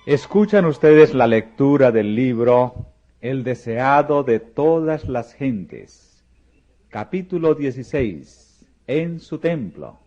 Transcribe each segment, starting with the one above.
Escuchan ustedes la lectura del libro El deseado de todas las gentes, capítulo 16, en su templo.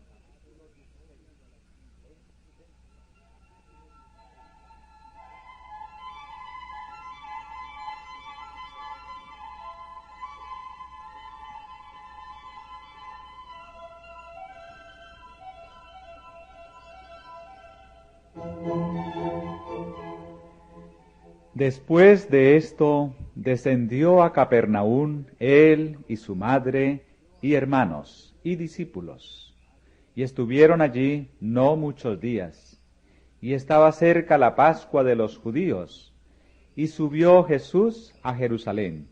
Después de esto, descendió a Capernaum él y su madre y hermanos y discípulos, y estuvieron allí no muchos días, y estaba cerca la Pascua de los judíos, y subió Jesús a Jerusalén.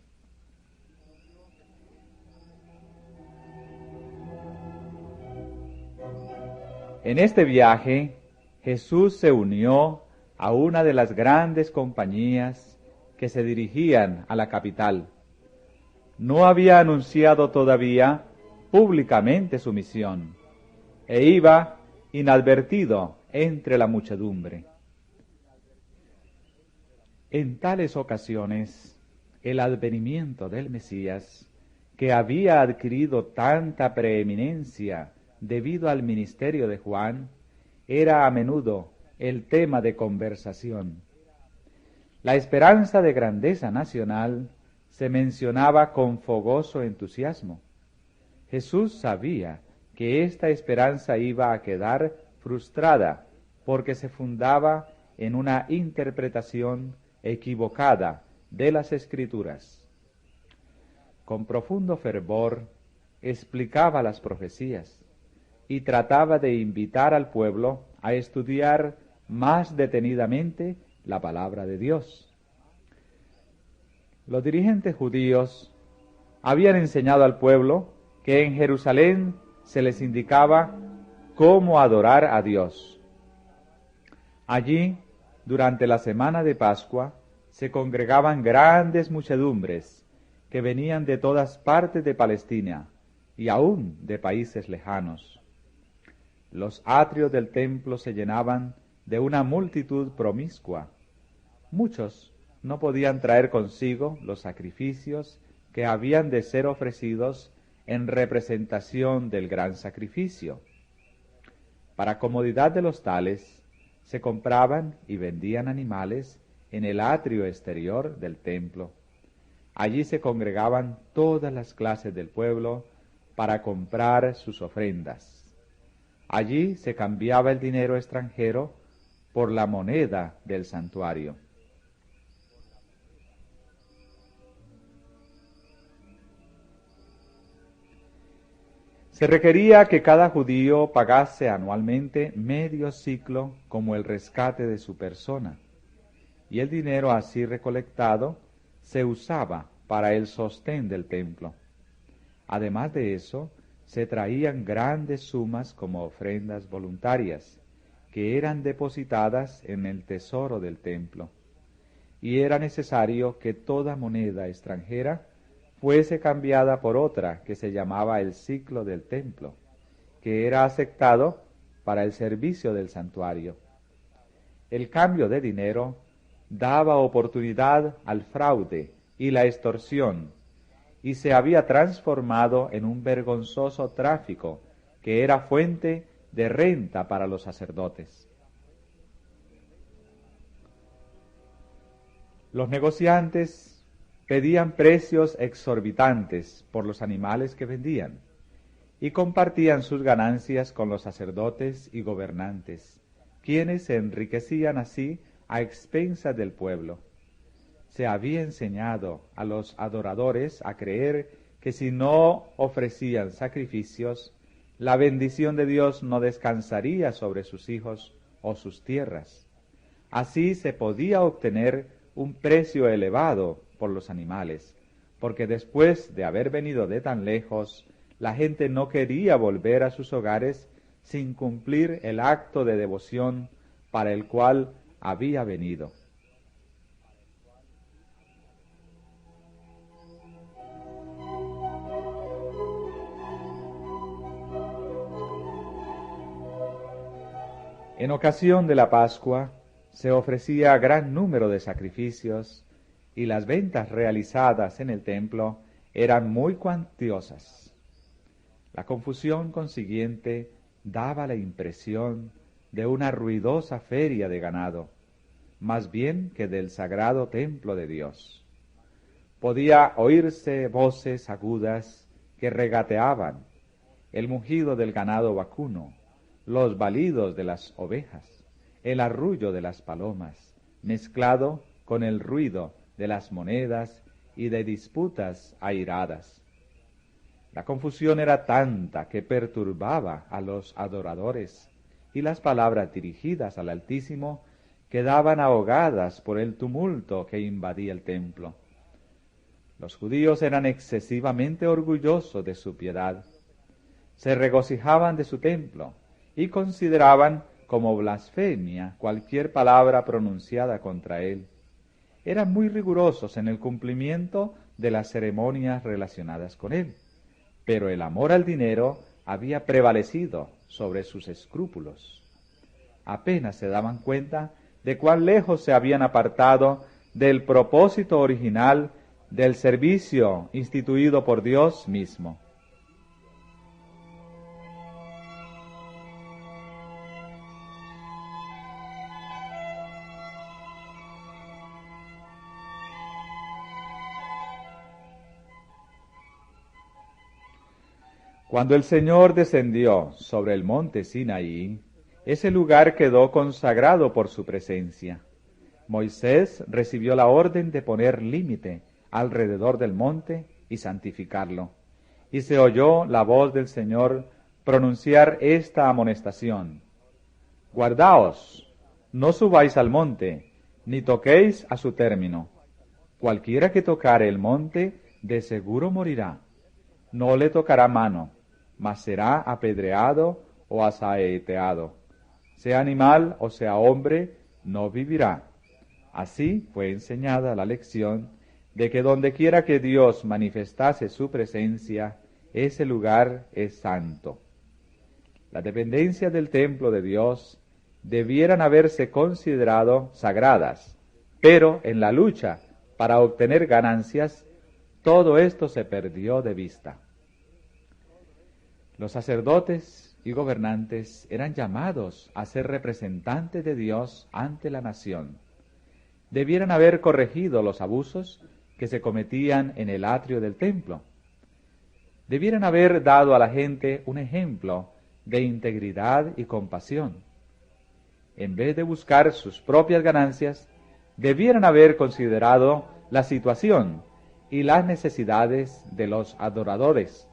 En este viaje, Jesús se unió a una de las grandes compañías que se dirigían a la capital. No había anunciado todavía públicamente su misión, e iba inadvertido entre la muchedumbre. En tales ocasiones, el advenimiento del Mesías, que había adquirido tanta preeminencia debido al ministerio de Juan, era a menudo el tema de conversación. La esperanza de grandeza nacional se mencionaba con fogoso entusiasmo. Jesús sabía que esta esperanza iba a quedar frustrada porque se fundaba en una interpretación equivocada de las Escrituras. Con profundo fervor explicaba las profecías y trataba de invitar al pueblo a estudiar más detenidamente la palabra de Dios. Los dirigentes judíos habían enseñado al pueblo que en Jerusalén se les indicaba cómo adorar a Dios. Allí, durante la semana de Pascua, se congregaban grandes muchedumbres que venían de todas partes de Palestina y aún de países lejanos. Los atrios del templo se llenaban de una multitud promiscua. Muchos no podían traer consigo los sacrificios que habían de ser ofrecidos en representación del gran sacrificio. Para comodidad de los tales, se compraban y vendían animales en el atrio exterior del templo. Allí se congregaban todas las clases del pueblo para comprar sus ofrendas. Allí se cambiaba el dinero extranjero por la moneda del santuario. Se requería que cada judío pagase anualmente medio siclo como el rescate de su persona, y el dinero así recolectado se usaba para el sostén del templo. Además de eso, se traían grandes sumas como ofrendas voluntarias, que eran depositadas en el tesoro del templo, y era necesario que toda moneda extranjera fuese cambiada por otra que se llamaba el siclo del templo, que era aceptado para el servicio del santuario. El cambio de dinero daba oportunidad al fraude y la extorsión, y se había transformado en un vergonzoso tráfico que era fuente de renta para los sacerdotes. Los negociantes pedían precios exorbitantes por los animales que vendían y compartían sus ganancias con los sacerdotes y gobernantes, quienes se enriquecían así a expensas del pueblo. Se había enseñado a los adoradores a creer que si no ofrecían sacrificios, la bendición de Dios no descansaría sobre sus hijos o sus tierras. Así se podía obtener un precio elevado por los animales, porque después de haber venido de tan lejos, la gente no quería volver a sus hogares sin cumplir el acto de devoción para el cual había venido. En ocasión de la Pascua, se ofrecía gran número de sacrificios y las ventas realizadas en el templo eran muy cuantiosas. La confusión consiguiente daba la impresión de una ruidosa feria de ganado, más bien que del sagrado templo de Dios. Podía oírse voces agudas que regateaban, el mugido del ganado vacuno, los balidos de las ovejas, el arrullo de las palomas, mezclado con el ruido de las monedas y de disputas airadas. La confusión era tanta que perturbaba a los adoradores, y las palabras dirigidas al Altísimo quedaban ahogadas por el tumulto que invadía el templo. Los judíos eran excesivamente orgullosos de su piedad. Se regocijaban de su templo y consideraban como blasfemia cualquier palabra pronunciada contra él. Eran muy rigurosos en el cumplimiento de las ceremonias relacionadas con él, pero el amor al dinero había prevalecido sobre sus escrúpulos. Apenas se daban cuenta de cuán lejos se habían apartado del propósito original del servicio instituido por Dios mismo. Cuando el Señor descendió sobre el monte Sinaí, ese lugar quedó consagrado por su presencia. Moisés recibió la orden de poner límite alrededor del monte y santificarlo. Y se oyó la voz del Señor pronunciar esta amonestación: Guardaos, no subáis al monte, ni toquéis a su término. Cualquiera que tocare el monte, de seguro morirá. No le tocará mano, mas será apedreado o asaeteado. Sea animal o sea hombre, no vivirá. Así fue enseñada la lección de que donde quiera que Dios manifestase su presencia, ese lugar es santo. Las dependencias del templo de Dios debieran haberse considerado sagradas, pero en la lucha para obtener ganancias, todo esto se perdió de vista. Los sacerdotes y gobernantes eran llamados a ser representantes de Dios ante la nación. Debieran haber corregido los abusos que se cometían en el atrio del templo. Debieran haber dado a la gente un ejemplo de integridad y compasión. En vez de buscar sus propias ganancias, debieran haber considerado la situación y las necesidades de los adoradores,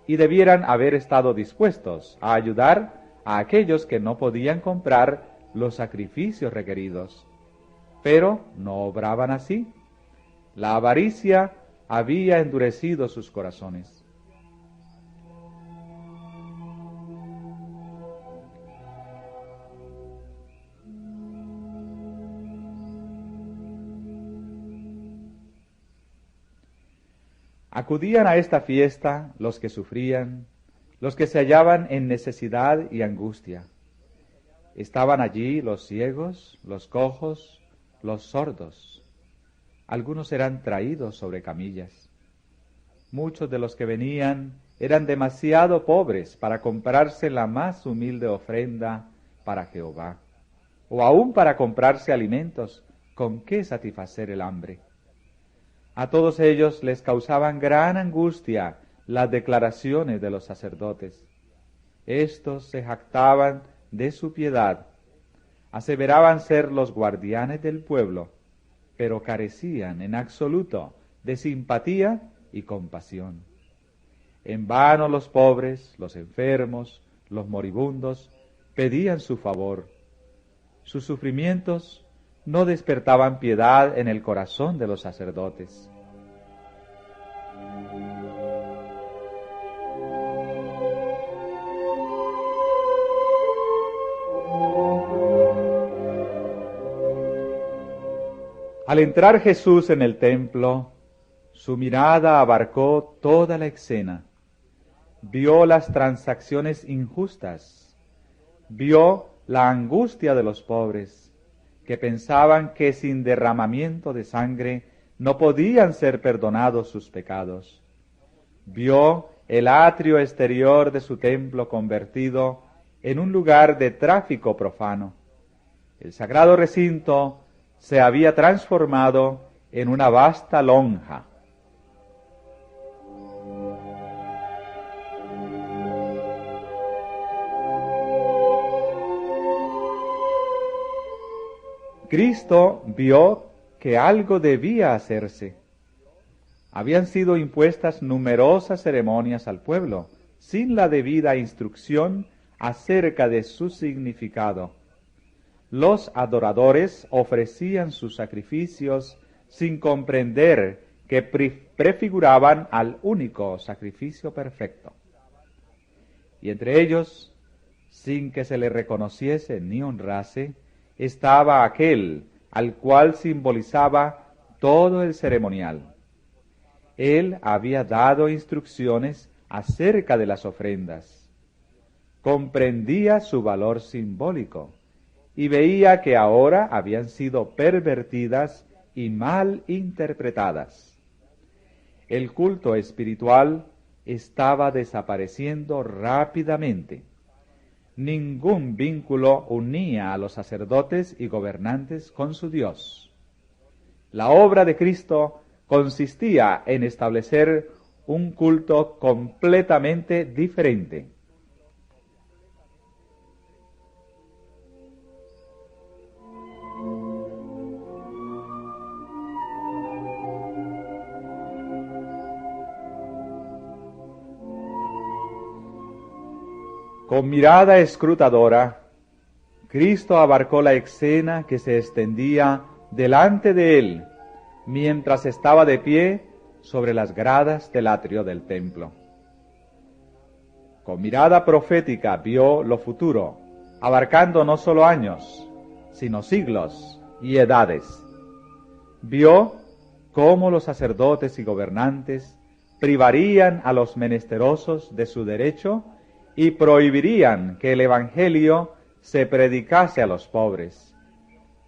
y debieran haber estado dispuestos a ayudar a aquellos que no podían comprar los sacrificios requeridos. Pero no obraban así. La avaricia había endurecido sus corazones. Acudían a esta fiesta los que sufrían, los que se hallaban en necesidad y angustia. Estaban allí los ciegos, los cojos, los sordos. Algunos eran traídos sobre camillas. Muchos de los que venían eran demasiado pobres para comprarse la más humilde ofrenda para Jehová, o aún para comprarse alimentos con que satisfacer el hambre. A todos ellos les causaban gran angustia las declaraciones de los sacerdotes. Estos se jactaban de su piedad, aseveraban ser los guardianes del pueblo, pero carecían en absoluto de simpatía y compasión. En vano los pobres, los enfermos, los moribundos pedían su favor. Sus sufrimientos no despertaban piedad en el corazón de los sacerdotes. Al entrar Jesús en el templo, su mirada abarcó toda la escena. Vio las transacciones injustas, vio la angustia de los pobres, que pensaban que sin derramamiento de sangre no podían ser perdonados sus pecados. Vio el atrio exterior de su templo convertido en un lugar de tráfico profano. El sagrado recinto se había transformado en una vasta lonja. Cristo vio que algo debía hacerse. Habían sido impuestas numerosas ceremonias al pueblo, sin la debida instrucción acerca de su significado. Los adoradores ofrecían sus sacrificios sin comprender que prefiguraban al único sacrificio perfecto. Y entre ellos, sin que se le reconociese ni honrase, estaba aquel al cual simbolizaba todo el ceremonial. Él había dado instrucciones acerca de las ofrendas. Comprendía su valor simbólico y veía que ahora habían sido pervertidas y mal interpretadas. El culto espiritual estaba desapareciendo rápidamente. Ningún vínculo unía a los sacerdotes y gobernantes con su Dios. La obra de Cristo consistía en establecer un culto completamente diferente. Con mirada escrutadora, Cristo abarcó la escena que se extendía delante de él, mientras estaba de pie sobre las gradas del atrio del templo. Con mirada profética vio lo futuro, abarcando no solo años, sino siglos y edades. Vio cómo los sacerdotes y gobernantes privarían a los menesterosos de su derecho y prohibirían que el Evangelio se predicase a los pobres.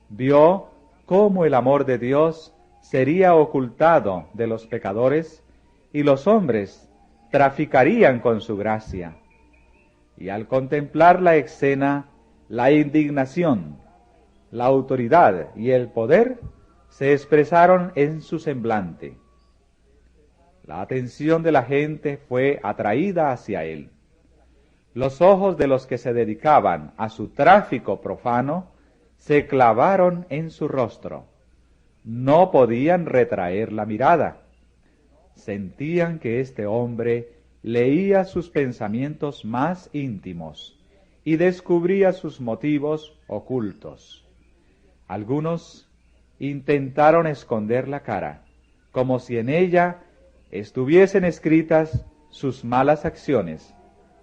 Vio cómo el amor de Dios sería ocultado de los pecadores y los hombres traficarían con su gracia. Y al contemplar la escena, la indignación, la autoridad y el poder se expresaron en su semblante. La atención de la gente fue atraída hacia él. Los ojos de los que se dedicaban a su tráfico profano se clavaron en su rostro. No podían retraer la mirada. Sentían que este hombre leía sus pensamientos más íntimos y descubría sus motivos ocultos. Algunos intentaron esconder la cara, como si en ella estuviesen escritas sus malas acciones,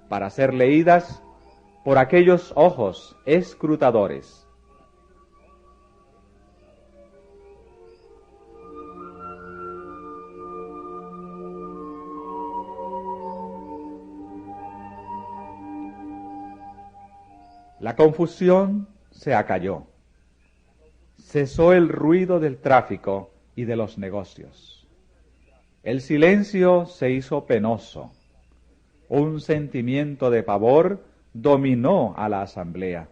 para ser leídas por aquellos ojos escrutadores. La confusión se acalló. Cesó el ruido del tráfico y de los negocios. El silencio se hizo penoso. Un sentimiento de pavor dominó a la asamblea.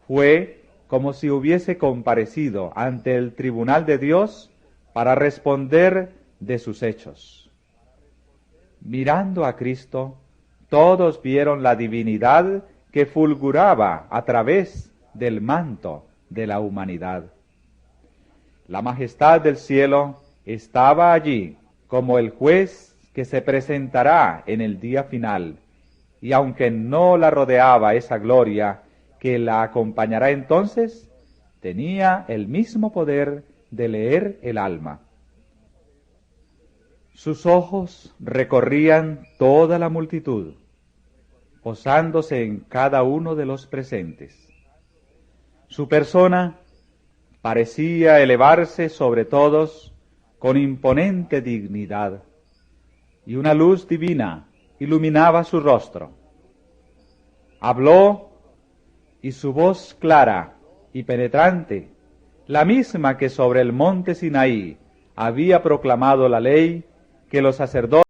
Fue como si hubiese comparecido ante el tribunal de Dios para responder de sus hechos. Mirando a Cristo, todos vieron la divinidad que fulguraba a través del manto de la humanidad. La majestad del cielo estaba allí como el juez que se presentará en el día final, y aunque no la rodeaba esa gloria que la acompañará entonces, tenía el mismo poder de leer el alma. Sus ojos recorrían toda la multitud, posándose en cada uno de los presentes. Su persona parecía elevarse sobre todos con imponente dignidad, y una luz divina iluminaba su rostro. Habló y su voz clara y penetrante, la misma que sobre el monte Sinaí había proclamado la ley que los sacerdotes